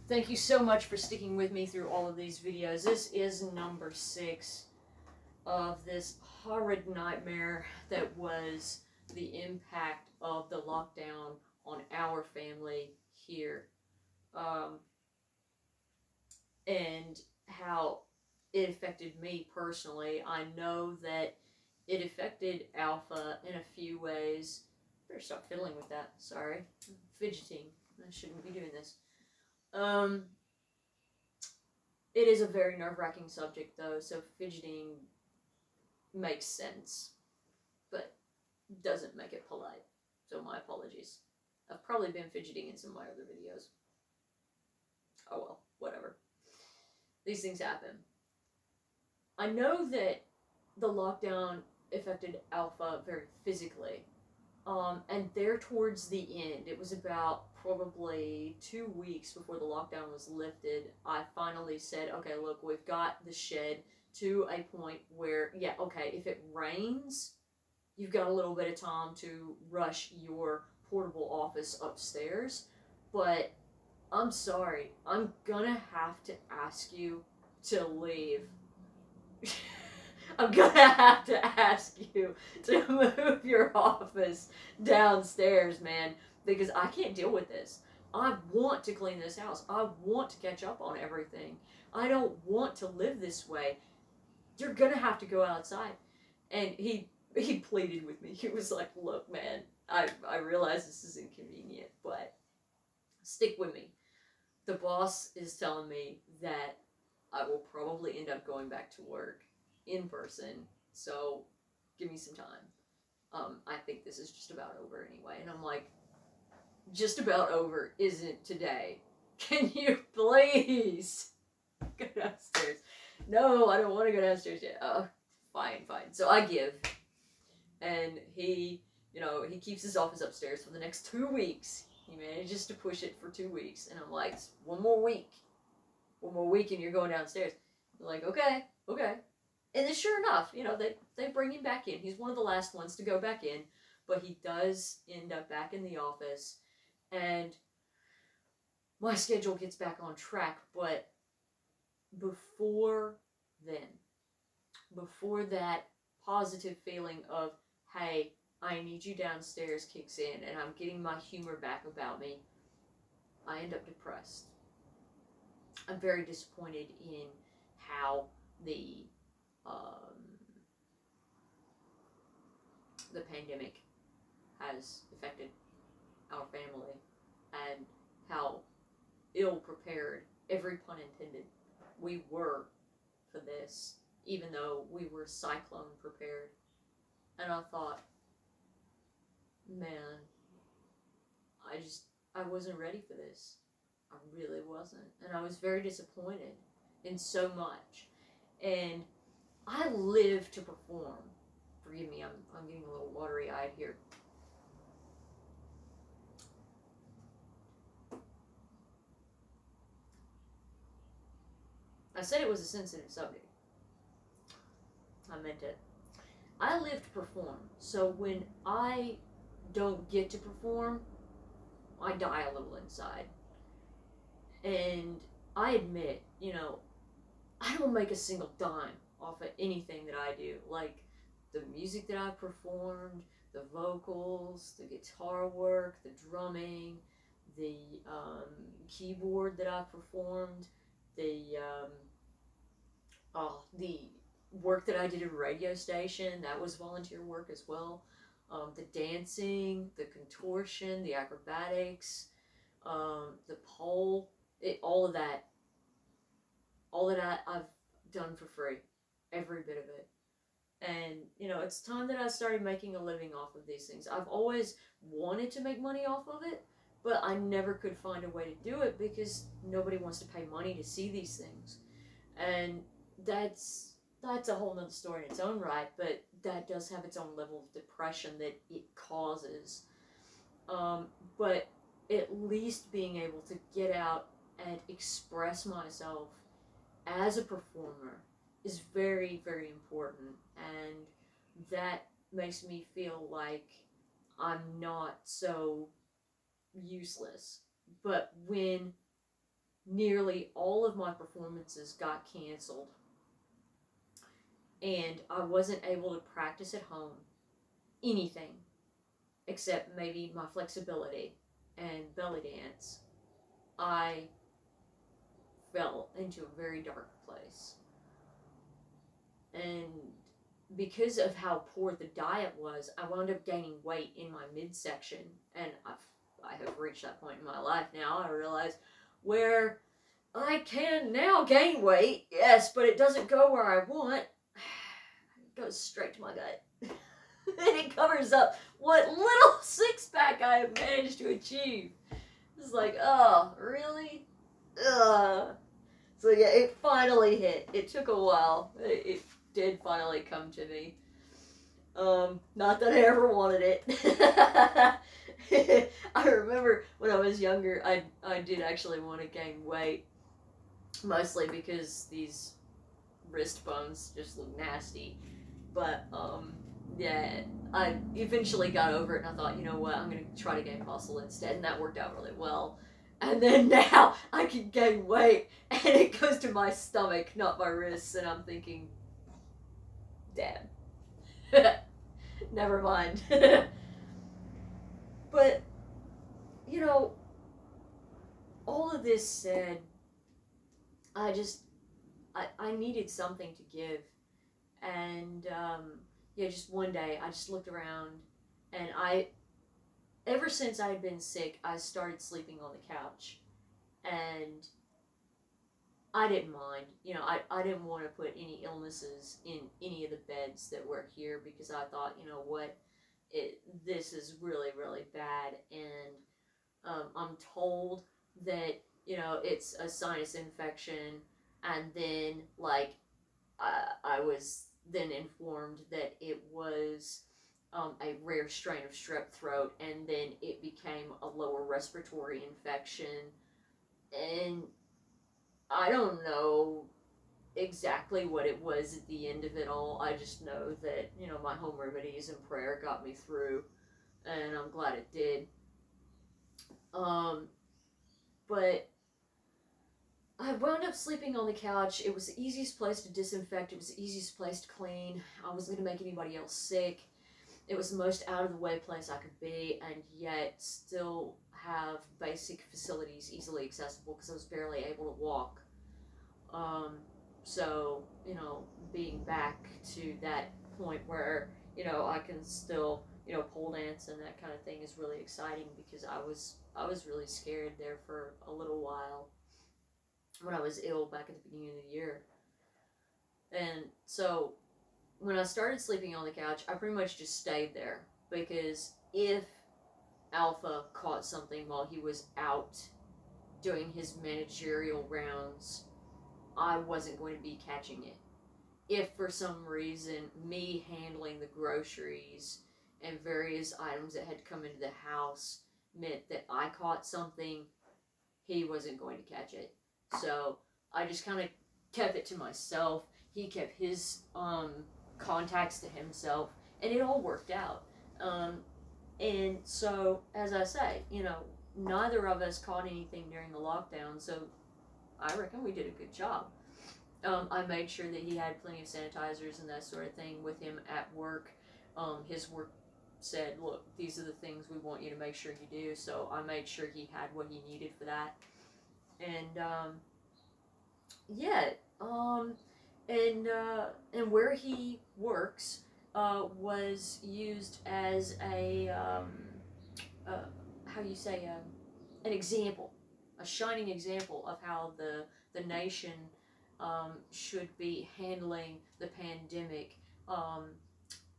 Thank you so much for sticking with me through all of these videos. This is number 6 of this horrid nightmare that was the impact of the lockdown on our family here. And how it affected me personally. I know that it affected Alpha in a few ways. Better stop fiddling with that. Sorry. I'm fidgeting. I shouldn't be doing this. It is a very nerve-wracking subject, though, so fidgeting makes sense, but doesn't make it polite. So my apologies. I've probably been fidgeting in some of my other videos. Oh well, whatever. These things happen. I know that the lockdown affected Alpha very physically. And there towards the end, it was about probably 2 weeks before the lockdown was lifted, I finally said, okay, look, we've got the shed to a point where, yeah, okay, if it rains, you've got a little bit of time to rush your portable office upstairs, but I'm sorry, I'm gonna have to ask you to leave. I'm gonna have to ask you to move your office downstairs, man, because I can't deal with this. I want to clean this house. I want to catch up on everything. I don't want to live this way. You're gonna have to go outside. And he pleaded with me. He was like, look, man, I realize this is inconvenient, but stick with me. The boss is telling me that I will probably end up going back to work in person, so give me some time. I think this is just about over anyway. And I'm like, just about over isn't today. Can you please go downstairs? No, I don't want to go downstairs yet. Fine. So I give. And he keeps his office upstairs for the next 2 weeks. He manages to push it for 2 weeks. And I'm like, one more week and you're going downstairs. I'm like, okay. And then sure enough, they bring him back in. He's one of the last ones to go back in, but he does end up back in the office, and my schedule gets back on track. But before that positive feeling of, hey, I need you downstairs kicks in, and I'm getting my humor back about me, I end up depressed. I'm very disappointed in how the pandemic has affected our family, and how ill prepared, every pun intended, we were for this, even though we were cyclone prepared. And I thought, man, I wasn't ready for this. I really wasn't. And I was very disappointed in so much. And I live to perform. Forgive me, I'm getting a little watery-eyed here. I said it was a sensitive subject. I meant it. I live to perform. So when I don't get to perform, I die a little inside. And I admit, I don't make a single dime off of anything that I do. Like the music that I've performed, the vocals, the guitar work, the drumming, the keyboard that I've performed, the work that I did at a radio station, that was volunteer work as well. The dancing, the contortion, the acrobatics, the pole, all of that I've done for free, every bit of it. And, it's time that I started making a living off of these things. I've always wanted to make money off of it, but I never could find a way to do it because nobody wants to pay money to see these things. And that's a whole nother story in its own right, but that does have its own level of depression that it causes. But at least being able to get out and express myself as a performer is very, very important, and that makes me feel like I'm not so useless. But when nearly all of my performances got canceled, and I wasn't able to practice at home anything except maybe my flexibility and belly dance. I fell into a very dark place. And because of how poor the diet was, I wound up gaining weight in my midsection. And I have reached that point in my life now. I realize where I can now gain weight, yes, but it doesn't go where I want. It goes straight to my gut. And it covers up what little six-pack I have managed to achieve. It's like, oh, really? Ugh. So yeah, it finally hit. It took a while. It did finally come to me. Not that I ever wanted it. I remember when I was younger, I did actually want to gain weight. Mostly because these wrist bones just look nasty. But, yeah, I eventually got over it and I thought, you know what, I'm going to try to gain muscle instead. And that worked out really well. And then now I can gain weight and it goes to my stomach, not my wrists. And I'm thinking, damn. Never mind. But, you know, all of this said, I needed something to give. And, yeah, just one day I just looked around and ever since I had been sick, I started sleeping on the couch. And I didn't mind. You know, I didn't want to put any illnesses in any of the beds that were here because I thought, you know what, this is really, really bad. And I'm told that, you know, it's a sinus infection. And then, like, I was then informed that it was a rare strain of strep throat, and then it became a lower respiratory infection. And I don't know exactly what it was at the end of it all. I just know that, you know, my home remedies and prayer got me through, and I'm glad it did. But I wound up sleeping on the couch. It was the easiest place to disinfect. It was the easiest place to clean. I wasn't going to make anybody else sick. It was the most out-of-the-way place I could be, and yet still have basic facilities easily accessible because I was barely able to walk. So, you know, being back to that point where, you know, I can still, you know, pole dance and that kind of thing is really exciting because I was really scared there for a little while when I was ill back at the beginning of the year. And so when I started sleeping on the couch, I pretty much just stayed there because if Alpha caught something while he was out doing his managerial rounds, I wasn't going to be catching it. If for some reason me handling the groceries and various items that had come into the house meant that I caught something, he wasn't going to catch it. So I just kind of kept it to myself. He kept his contacts to himself, and it all worked out. And so, as I say, you know, neither of us caught anything during the lockdown, so I reckon we did a good job. I made sure that he had plenty of sanitizers and that sort of thing with him at work. His work said, look, these are the things we want you to make sure you do, so I made sure he had what he needed for that. And, yeah, and where he works, was used as a, how you say, an example, a shining example of how the nation, should be handling the pandemic,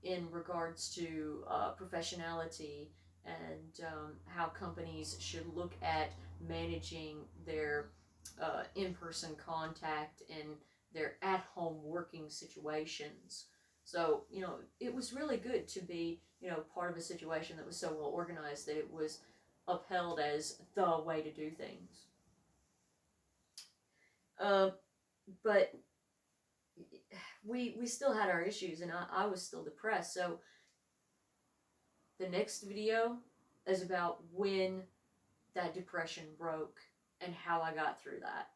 in regards to, professionality and, how companies should look at managing their, in-person contact and their at-home working situations. So, you know, it was really good to be, you know, part of a situation that was so well organized that it was upheld as the way to do things. But we still had our issues, and I was still depressed. So the next video is about when that depression broke and how I got through that.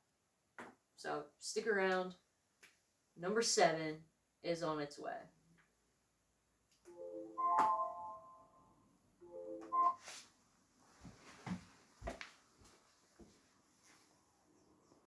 So stick around. Number 7 is on its way.